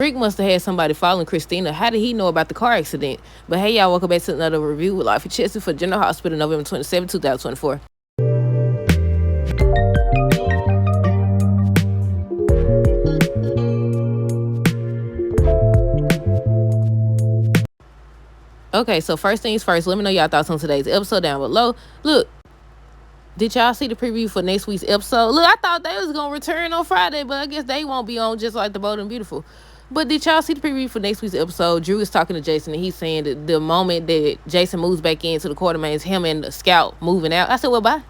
Rick must have had somebody following Christina. How did he know about the car accident? But hey, y'all, welcome back to another review with Life Chelsea for General Hospital, November 27, 2024. Okay, so first things first, let me know y'all thoughts on today's episode down below. Look, did y'all see the preview for next week's episode? Look, I thought they was going to return on Friday, but I guess they won't be on just like The Bold and Beautiful. But did y'all see the preview for next week's episode? Drew is talking to Jason, and he's saying that the moment that Jason moves back into the Quartermains, him and the scout moving out. I said, well, bye.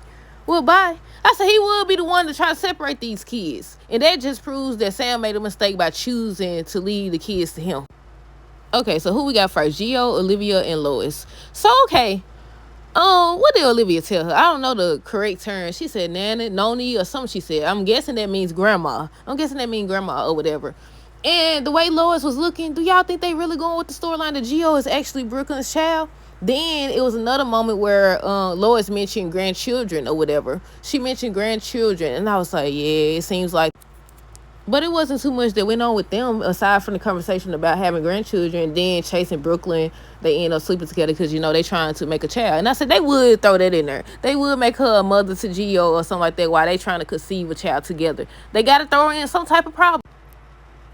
Well, bye. I said, he would be the one to try to separate these kids. And that just proves that Sam made a mistake by choosing to leave the kids to him. Okay, so who we got first? Gio, Olivia, and Lois. So, okay. What did Olivia tell her? I don't know the correct term. She said Nana, Noni, or something she said. I'm guessing that means grandma. Or whatever. And the way Lois was looking, do y'all think they really going with the storyline that Gio is actually Brooklyn's child? Then it was another moment where Lois mentioned grandchildren or whatever. She mentioned grandchildren, and I was like, yeah, it seems like. But it wasn't too much that went on with them aside from the conversation about having grandchildren. And then Chase and Brooklyn, they end up sleeping together because, they trying to make a child. And I said they would throw that in there. They would make her a mother to Gio or something like that while they trying to conceive a child together. They got to throw in some type of problem.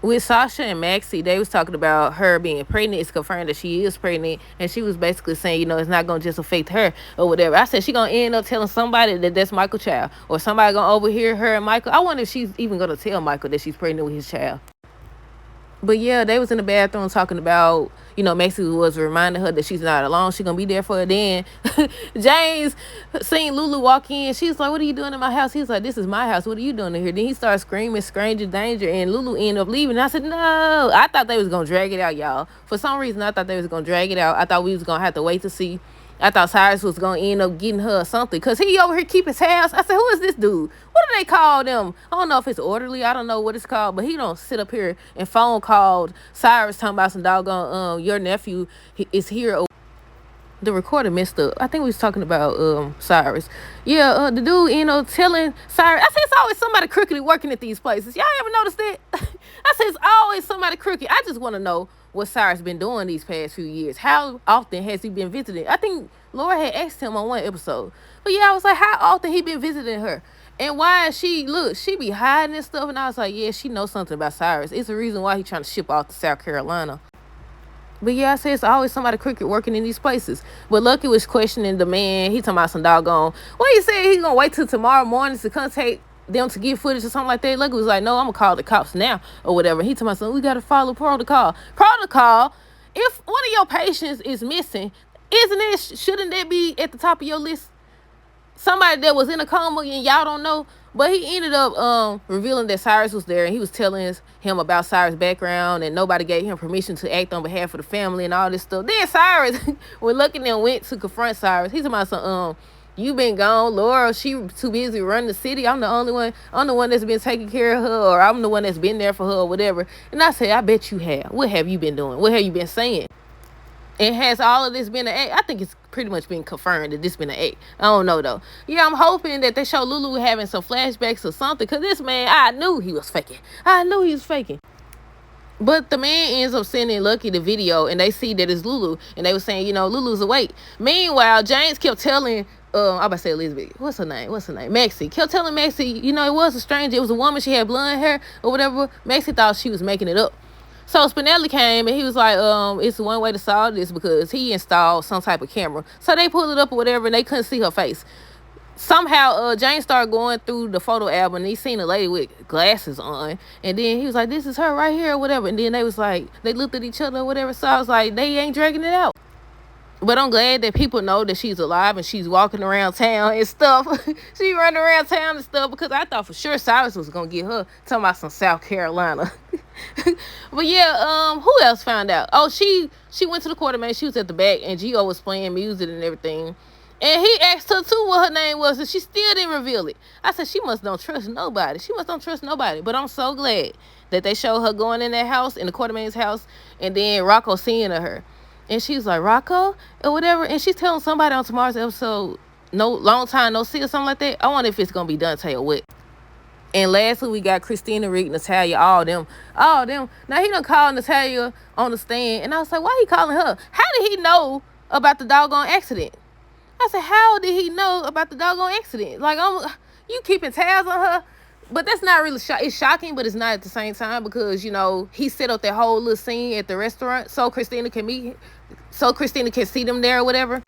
With Sasha and Maxie, they was talking about her being pregnant. It's confirmed that she is pregnant, and she was basically saying, it's not gonna just affect her or whatever. I said she gonna end up telling somebody that that's Michael's child, or somebody gonna overhear her and Michael. I wonder if she's even gonna tell Michael that she's pregnant with his child. But yeah, they was in the bathroom talking about, Maxie was reminding her that she's not alone. She's going to be there for her. Then James seen Lulu walk in. She's like, what are you doing in my house? He's like, this is my house. What are you doing in here? Then he started screaming, stranger danger. And Lulu ended up leaving. And I said, no. I thought they was going to drag it out, y'all. For some reason, I thought they was going to drag it out. I thought we was going to have to wait to see. I thought Cyrus was going to end up getting her or something. Because he over here keep his house. I said, who is this dude? What do they call them? I don't know if it's orderly. I don't know what it's called. But he don't sit up here and phone called Cyrus talking about some doggone, your nephew is here. The recorder messed up. I think we was talking about Cyrus. Yeah, the dude, telling Cyrus. I said, it's always somebody crooked working at these places. Y'all ever notice that? I said, it's always somebody crooked. I just want to know what Cyrus been doing these past few years. How often has he been visiting? I think Laura had asked him on one episode. But yeah, I was like, how often he been visiting her? And why is she be hiding and stuff? And I was like, yeah, she knows something about Cyrus. It's the reason why he trying to ship off to South Carolina. But yeah, I said it's always somebody crooked working in these places. But Lucky was questioning the man. He talking about some doggone. Well, he said he's gonna wait till tomorrow morning to contact them to get footage or something like that. Lucky was like, no, I'm gonna call the cops now or whatever. He talking about something, we gotta follow protocol. If one of your patients is missing, shouldn't that be at the top of your list? Somebody that was in a coma and y'all don't know. But he ended up revealing that Cyrus was there, and he was telling him about Cyrus' background, and nobody gave him permission to act on behalf of the family and all this stuff. Then Cyrus, when Lucky and them went to confront Cyrus, he's about some, you been gone, Laura, she too busy running the city. I'm the only one. I'm the one that's been taking care of her, or I'm the one that's been there for her or whatever. And I said, I bet you have. What have you been doing? What have you been saying? And has all of this been an act? I think it's pretty much been confirmed that this been an act. I don't know, though. Yeah, I'm hoping that they show Lulu having some flashbacks or something. Because this man, I knew he was faking. But the man ends up sending Lucky the video. And they see that it's Lulu. And they were saying, Lulu's awake. Meanwhile, James kept telling, I'm about to say Elizabeth. What's her name? Maxie. Kept telling Maxie, it was a stranger. It was a woman. She had blonde hair or whatever. Maxie thought she was making it up. So Spinelli came and he was like, it's one way to solve this because he installed some type of camera. So they pulled it up or whatever and they couldn't see her face. Somehow, Jane started going through the photo album and he seen a lady with glasses on. And then he was like, this is her right here or whatever. And then they was like, they looked at each other or whatever. So I was like, they ain't dragging it out. But I'm glad that people know that she's alive and she's walking around town and stuff. She running around town and stuff because I thought for sure Cyrus was going to get her talking about some South Carolina. But yeah, who else found out? Oh, she went to the Quartermain. She was at the back and Gio was playing music and everything. And he asked her too what her name was and she still didn't reveal it. I said, she must don't trust nobody. But I'm so glad that they showed her going in that house, in the Quartermain's house, and then Rocco seeing her. And she's like, Rocco? Or whatever. And she's telling somebody on tomorrow's episode, no long time no see or something like that. I wonder if it's going to be Dante or what. And lastly, we got Christina, Rick, Natalia, all them. Now he done called Natalia on the stand, and I was like, why he calling her? How did he know about the doggone accident? I said, how did he know about the doggone accident? Like, you keeping tabs on her? But that's not really it's shocking, but it's not at the same time, because he set up that whole little scene at the restaurant so Christina can see them there or whatever.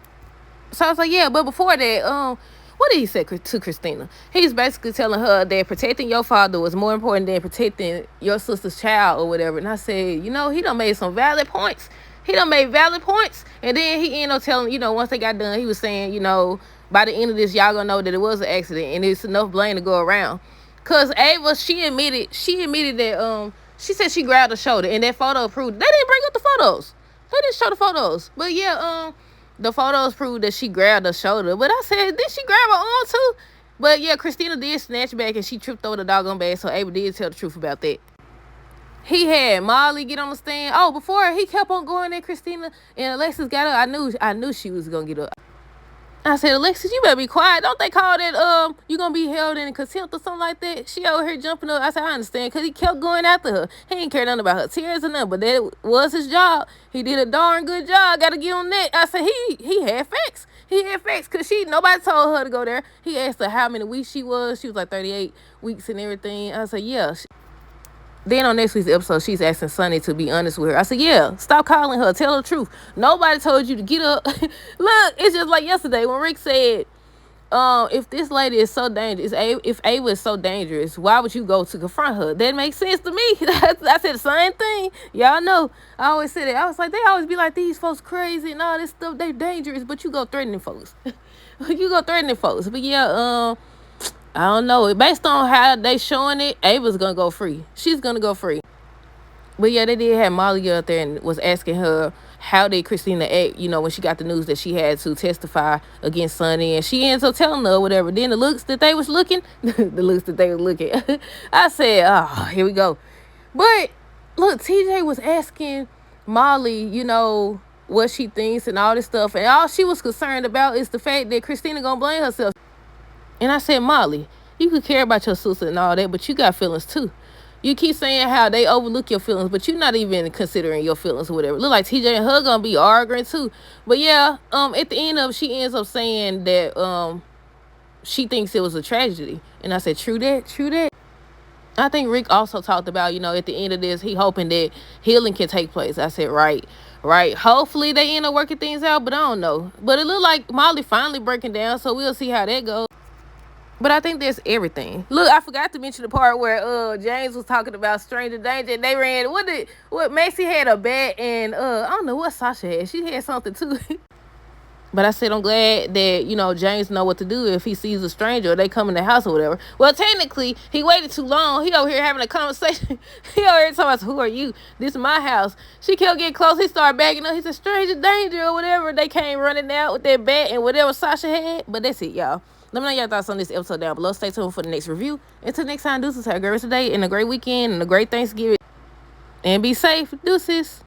So I was like, yeah, but before that, what did he say to Christina? He's basically telling her that protecting your father was more important than protecting your sister's child or whatever. And I said, he done made some valid points. And then he ended up telling, once they got done, he was saying, by the end of this, y'all gonna know that it was an accident and it's enough blame to go around. Cause Ava, she admitted that she said she grabbed her shoulder, and that photo proved. They didn't bring up the photos. They didn't show the photos. But yeah, the photos proved that she grabbed her shoulder. But I said, did she grab her arm too? But yeah, Christina did snatch back and she tripped over the doggone bag, so Ava did tell the truth about that. He had Molly get on the stand. Oh, before he kept on going at Christina and Alexis got up, I knew she was gonna get up. I said, Alexis, you better be quiet. Don't they call that you gonna be held in contempt or something like that? She over here jumping up. I said, I understand, because he kept going after her. He didn't care nothing about her tears or nothing, but that was his job. He did a darn good job. Gotta get on that. I said, he had facts. He had facts, because nobody told her to go there. He asked her how many weeks she was. She was like 38 weeks and everything. I said, yeah. Then on next week's episode, she's asking Sonny to be honest with her. I said, yeah, stop calling her. Tell her the truth. Nobody told you to get up. Look, it's just like yesterday when Rick said, if this lady is so dangerous, if Ava is so dangerous, why would you go to confront her? That makes sense to me. I said the same thing. Y'all know. I always said it. I was like, they always be like, these folks crazy and all this stuff. They dangerous, but you go threatening folks. But yeah, I don't know. Based on how they showing it, Ava's gonna go free. She's gonna go free. But yeah, they did have Molly up there and was asking her how did Christina act, when she got the news that she had to testify against Sonny, and she ends up telling her whatever. Then the looks that they was looking, I said, oh, here we go. But look, TJ was asking Molly, what she thinks and all this stuff, and all she was concerned about is the fact that Christina gonna blame herself. And I said, Molly, you could care about your sister and all that, but you got feelings too. You keep saying how they overlook your feelings, but you're not even considering your feelings or whatever. Look like TJ and her gonna be arguing too. But yeah, at the end of, she ends up saying that she thinks it was a tragedy. And I said, true that. I think Rick also talked about, at the end of this, he hoping that healing can take place. I said, right. Hopefully they end up working things out, but I don't know. But it looked like Molly finally breaking down, so we'll see how that goes. But I think that's everything. Look, I forgot to mention the part where James was talking about stranger danger, and they ran. What Macy had a bat, and I don't know what Sasha had. She had something too. But I said I'm glad that James know what to do if he sees a stranger or they come in the house or whatever. Well, technically he waited too long. He over here having a conversation. He over here talking about, who are you? This is my house. She kept getting close. He started backing up. He said stranger danger or whatever. They came running out with their bat and whatever Sasha had. But that's it, y'all. Let me know your thoughts on this episode down below. Stay tuned for the next review. Until next time, deuces. Have a great rest of the day and a great weekend and a great Thanksgiving. And be safe. Deuces.